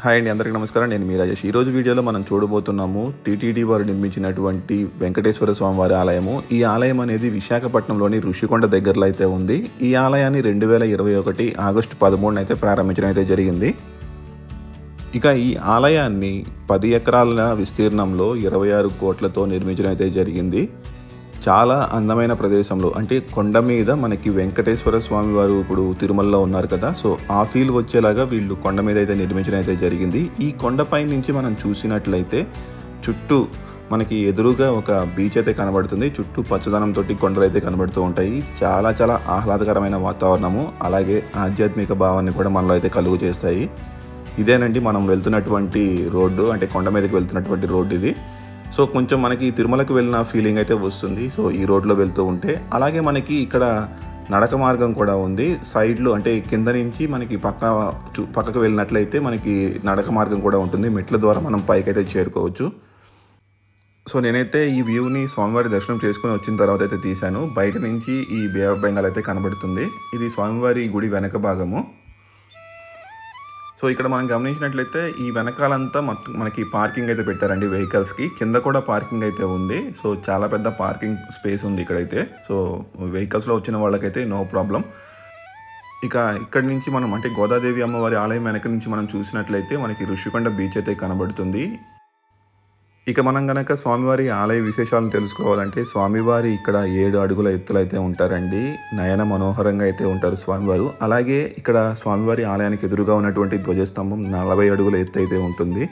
Hi అండి, అందరికీ నమస్కారం. నేను మీ రాజేష్. ఈరోజు వీడియోలో మనం చూడబోతున్నాము టీటీడీ వారు నిర్మించినటువంటి వెంకటేశ్వర స్వామివారి ఆలయము. ఈ ఆలయం అనేది విశాఖపట్నంలోని ఋషికొండ దగ్గరలో అయితే ఉంది. ఈ ఆలయాన్ని 2021 ఆగస్టు 13 అయితే ప్రారంభించడం అయితే జరిగింది. ఇక ఈ ఆలయాన్ని 10 ఎకరాల విస్తీర్ణంలో 26 కోట్లతో నిర్మించడం అయితే జరిగింది. చాలా అందమైన ప్రదేశంలో, అంటే కొండ మీద మనకి వెంకటేశ్వర స్వామి వారు ఇప్పుడు తిరుమలలో ఉన్నారు కదా, సో ఆ ఫీల్ వచ్చేలాగా వీళ్ళు కొండ మీద అయితే నిర్మించడం అయితే జరిగింది. ఈ కొండపై నుంచి మనం చూసినట్లయితే చుట్టూ మనకి ఎదురుగా ఒక బీచ్ అయితే కనబడుతుంది. చుట్టూ పచ్చదనంతో కొండలు అయితే కనబడుతూ ఉంటాయి. చాలా చాలా ఆహ్లాదకరమైన వాతావరణము, అలాగే ఆధ్యాత్మిక భావాన్ని కూడా మనలో అయితే కలుగు చేస్తాయి. ఇదేనండి మనం వెళ్తున్నటువంటి రోడ్డు, అంటే కొండ మీదకి వెళ్తున్నటువంటి రోడ్డు ఇది. సో కొంచెం మనకి తిరుమలకి వెళ్ళిన ఫీలింగ్ అయితే వస్తుంది సో ఈ రోడ్లో వెళ్తూ ఉంటే. అలాగే మనకి ఇక్కడ నడక మార్గం కూడా ఉంది సైడ్లో, అంటే కింద నుంచి మనకి పక్కకు వెళ్ళినట్లయితే మనకి నడక మార్గం కూడా ఉంటుంది. మెట్ల ద్వారా మనం పైకైతే చేరుకోవచ్చు. సో నేనైతే ఈ వ్యూని స్వామివారి దర్శనం చేసుకుని వచ్చిన తర్వాత అయితే తీశాను. బయట నుంచి ఈ బే ఆఫ్ బెంగాల్ అయితే కనబడుతుంది. ఇది స్వామివారి గుడి వెనక భాగము. సో ఇక్కడ మనం గమనించినట్లయితే ఈ వెనకాలంతా మనకి పార్కింగ్ అయితే పెట్టారండి వెహికల్స్కి. కింద కూడా పార్కింగ్ అయితే ఉంది. సో చాలా పెద్ద పార్కింగ్ స్పేస్ ఉంది ఇక్కడైతే. సో వెహికల్స్లో వచ్చిన వాళ్ళకైతే నో ప్రాబ్లం. ఇక ఇక్కడి నుంచి మనం, అంటే గోదాదేవి అమ్మవారి ఆలయం వెనక నుంచి మనం చూసినట్లయితే మనకి ఋషికొండ బీచ్ అయితే కనబడుతుంది. ఇక మనం కనుక స్వామివారి ఆలయ విశేషాలను తెలుసుకోవాలంటే, స్వామివారి ఇక్కడ 7 అడుగుల ఎత్తులు అయితే ఉంటారండి. నయన మనోహరంగా అయితే ఉంటారు స్వామివారు. అలాగే ఇక్కడ స్వామివారి ఆలయానికి ఎదురుగా ఉన్నటువంటి ధ్వజస్తంభం 40 అడుగుల ఎత్తు అయితే ఉంటుంది.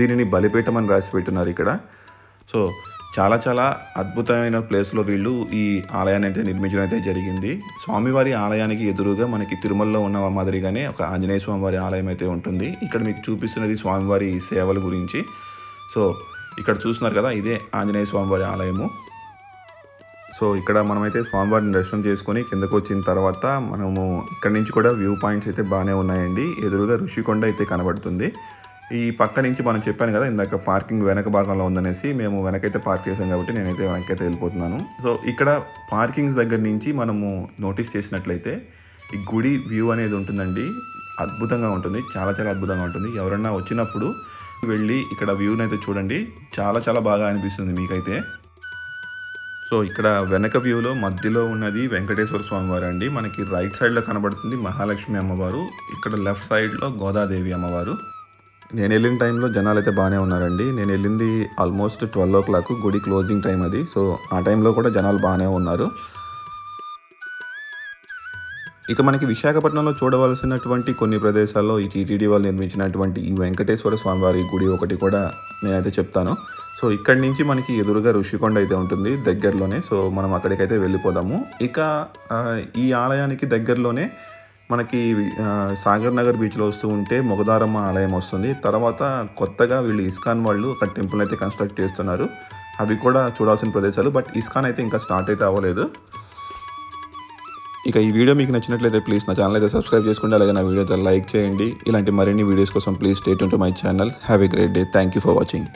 దీనిని బలిపీఠం అని రాసి పెట్టున్నారు ఇక్కడ. సో చాలా చాలా అద్భుతమైన ప్లేస్లో వీళ్ళు ఈ ఆలయాన్ని అయితే నిర్మించడం అయితే జరిగింది. స్వామివారి ఆలయానికి ఎదురుగా మనకి తిరుమలలో ఉన్న మాదిరిగానే ఒక ఆంజనేయ స్వామివారి ఆలయం అయితే ఉంటుంది. ఇక్కడ మీకు చూపిస్తున్నది స్వామివారి సేవల గురించి. సో ఇక్కడ చూస్తున్నారు కదా, ఇదే ఆంజనేయ స్వామివారి ఆలయము. సో ఇక్కడ మనమైతే స్వామివారిని దర్శనం చేసుకొని కిందకు వచ్చిన తర్వాత మనము ఇక్కడ నుంచి కూడా వ్యూ పాయింట్స్ అయితే బాగానే ఉన్నాయండి. ఎదురుగా ఋషికొండ అయితే కనబడుతుంది. ఈ పక్క నుంచి మనం చెప్పాను కదా ఇందాక పార్కింగ్ వెనక భాగంలో ఉందనేసి, మేము వెనకైతే పార్క్ చేసాం కాబట్టి నేనైతే వెనకైతే వెళ్ళిపోతున్నాను. సో ఇక్కడ పార్కింగ్స్ దగ్గర నుంచి మనము నోటీస్ చేసినట్లయితే ఈ గుడి వ్యూ అనేది ఉంటుందండి. అద్భుతంగా ఉంటుంది, చాలా చాలా అద్భుతంగా ఉంటుంది. ఎవరన్నా వచ్చినప్పుడు వెళ్ళి ఇక్కడ వ్యూని అయితే చూడండి, చాలా చాలా బాగా అనిపిస్తుంది మీకైతే. సో ఇక్కడ వెనక వ్యూలో మధ్యలో ఉన్నది వెంకటేశ్వర స్వామి వారు అండి. మనకి రైట్ సైడ్లో కనబడుతుంది మహాలక్ష్మి అమ్మవారు, ఇక్కడ లెఫ్ట్ సైడ్లో గోదాదేవి అమ్మవారు. నేను వెళ్ళిన టైంలో జనాలు అయితే బాగానే ఉన్నారండి. నేను వెళ్ళింది ఆల్మోస్ట్ 12 o'clock, గుడి క్లోజింగ్ టైం అది. సో ఆ టైంలో కూడా జనాలు బాగానే ఉన్నారు. ఇక మనకి విశాఖపట్నంలో చూడవలసినటువంటి కొన్ని ప్రదేశాల్లో ఈ టీటీడీ వాళ్ళు నిర్మించినటువంటి ఈ వెంకటేశ్వర స్వామివారి గుడి ఒకటి కూడా నేనైతే చెప్తాను. సో ఇక్కడి నుంచి మనకి ఎదురుగా ఋషికొండ అయితే ఉంటుంది దగ్గరలోనే. సో మనం అక్కడికైతే వెళ్ళిపోదాము. ఇక ఈ ఆలయానికి దగ్గరలోనే మనకి సాగర్ నగర్ బీచ్లో వస్తూ ఉంటే మొగదారమ్మ ఆలయం వస్తుంది. తర్వాత కొత్తగా వీళ్ళు ఇస్కాన్ వాళ్ళు ఒక టెంపుల్ అయితే కన్స్ట్రక్ట్ చేస్తున్నారు. అవి కూడా చూడాల్సిన ప్రదేశాలు. బట్ ఇస్కాన్ అయితే ఇంకా స్టార్ట్ అయితే అవ్వలేదు. ఇక ఈ వీడియో మీకు నచ్చినట్లయితే ప్లీజ్ నా ఛానల్ అయితే సబ్స్క్రైబ్ చేసుకోండి. అలాగే నా వీడియో లైక్ చేయండి. ఇలాంటి మరిన్ని వీడియోస్ కోసం please stay tune to my channel. Have a great day. Thank you for watching.